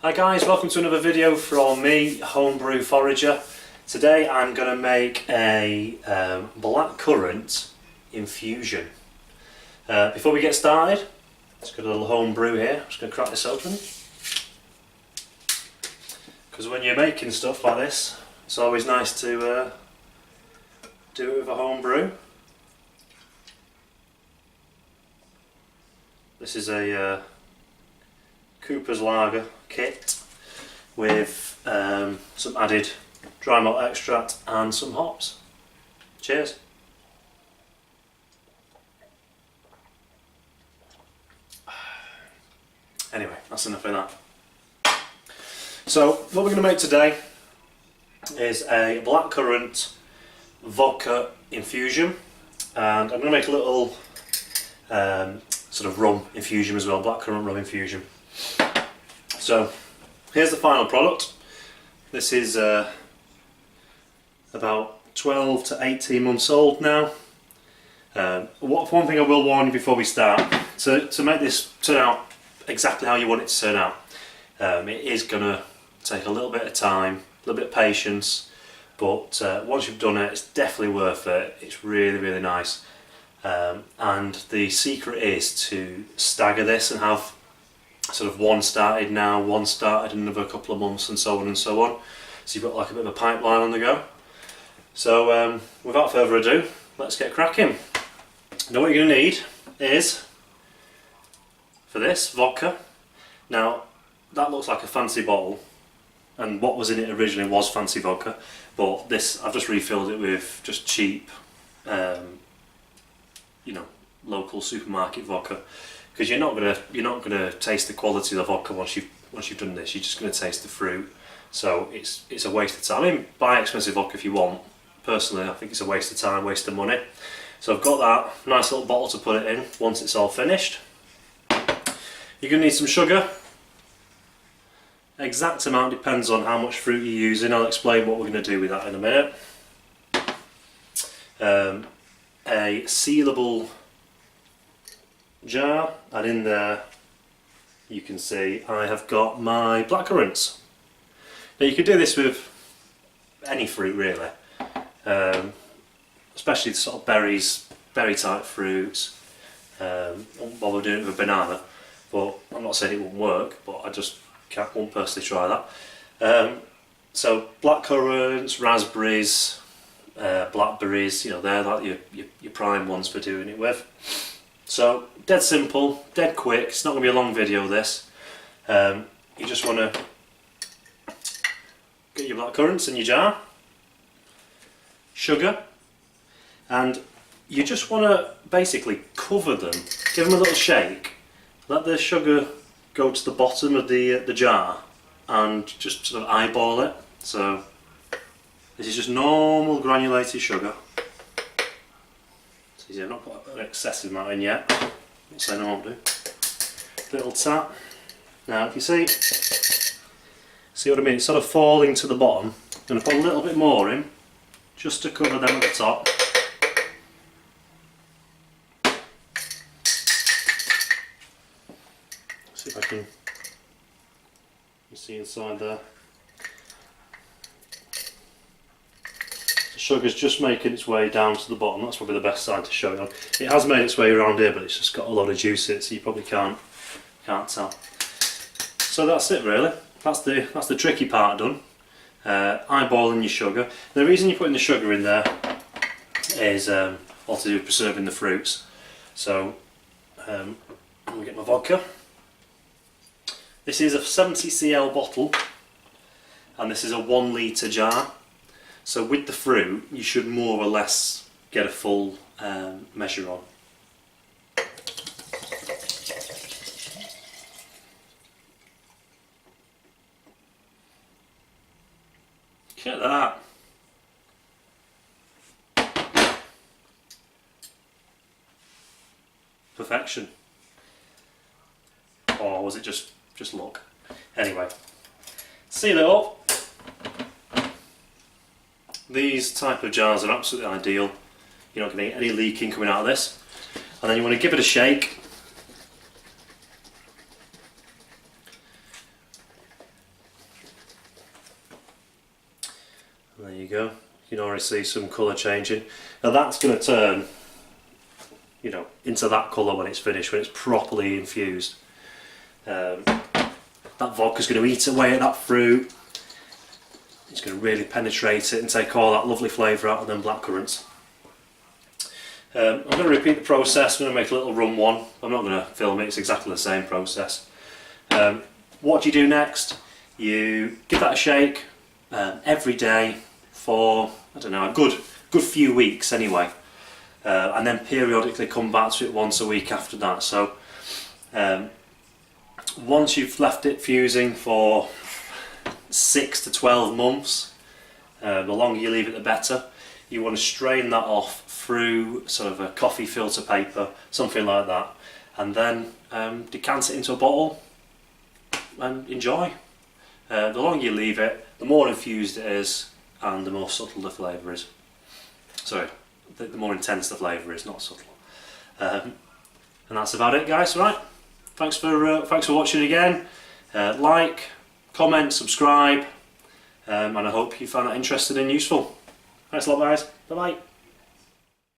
Hi guys, welcome to another video from me, Homebrew Forager. Today I'm going to make a blackcurrant infusion. Before we get started, let's get a little homebrew here. I'm just going to crack this open. Because when you're making stuff like this, it's always nice to do it with a homebrew. This is a Cooper's Lager kit with some added dry malt extract and some hops. Cheers! Anyway, that's enough of that. So what we're going to make today is a blackcurrant vodka infusion, and I'm going to make a little sort of rum infusion as well, blackcurrant rum infusion. So here's the final product. This is about 12 to 18 months old now. One thing I will warn you before we start, to make this turn out exactly how you want it to turn out, it is going to take a little bit of time, a little bit of patience, but once you've done it, it's definitely worth it. It's really, really nice. And the secret is to stagger this and have sort of one started now, one started in another couple of months, and so on and so on. So you've got like a bit of a pipeline on the go. So without further ado, let's get cracking. Now what you're going to need is, for this, vodka. Now that looks like a fancy bottle, and what was in it originally was fancy vodka, but this, I've just refilled it with just cheap you know, local supermarket vodka, because you're not gonna taste the quality of the vodka once you've done this. You're just gonna taste the fruit, so it's a waste of time. I mean, buy expensive vodka if you want. Personally, I think it's a waste of time, waste of money. So I've got that nice little bottle to put it in once it's all finished. You're gonna need some sugar. Exact amount depends on how much fruit you're using. I'll explain what we're gonna do with that in a minute. A sealable jar, and in there you can see I have got my blackcurrants. Now you could do this with any fruit really, especially the sort of berry type fruits. While we're doing it with a banana, but I'm not saying it won't work, but I just won't personally try that. So blackcurrants, raspberries, blackberries, you know, they're like your prime ones for doing it with. So dead simple, dead quick. It's not going to be a long video this. You just want to get your blackcurrants in your jar, sugar, and you just want to basically cover them, give them a little shake, let the sugar go to the bottom of the jar, and just sort of eyeball it. So this is just normal granulated sugar. It's easy, I've not put an excessive amount in yet. I'm not saying I won't do. Little tap. Now if you see what I mean, it's sort of falling to the bottom. I'm going to put a little bit more in, just to cover them at the top. See if I can, you see inside there. Sugar's just making its way down to the bottom. That's probably the best side to show it on. It has made its way around here, but it's just got a lot of juice in it, so you probably can't tell. So that's it really. That's the tricky part done. Eyeballing your sugar. The reason you're putting the sugar in there is all to do with preserving the fruits. So I'm going to get my vodka. This is a 70cl bottle, and this is a 1 litre jar. So with the fruit, you should more or less get a full measure on. Look at that. Perfection. Or was it just luck? Anyway, seal it up. These type of jars are absolutely ideal. You're not going to get any leaking coming out of this. And then you want to give it a shake. go. You can already see some colour changing. Now that's going to turn, you know, into that colour when it's finished, when it's properly infused. That vodka's going to eat away at that fruit. It's going to really penetrate it and take all that lovely flavour out of them blackcurrants. I'm going to repeat the process. I'm going to make a little rum one. I'm not going to film it, it's exactly the same process. What do you do next? You give that a shake every day for, I don't know, a good few weeks anyway. And then periodically come back to it once a week after that. So once you've left it fusing for 6 to 12 months, the longer you leave it the better. You want to strain that off through sort of a coffee filter paper, something like that, and then decant it into a bottle and enjoy. The longer you leave it, the more infused it is and the more subtle the flavour is. Sorry, the more intense the flavour is, not subtle. And that's about it, guys. Right, thanks for watching again. Like, comment, subscribe, and I hope you found that interesting and useful. Thanks a lot, guys. Bye bye.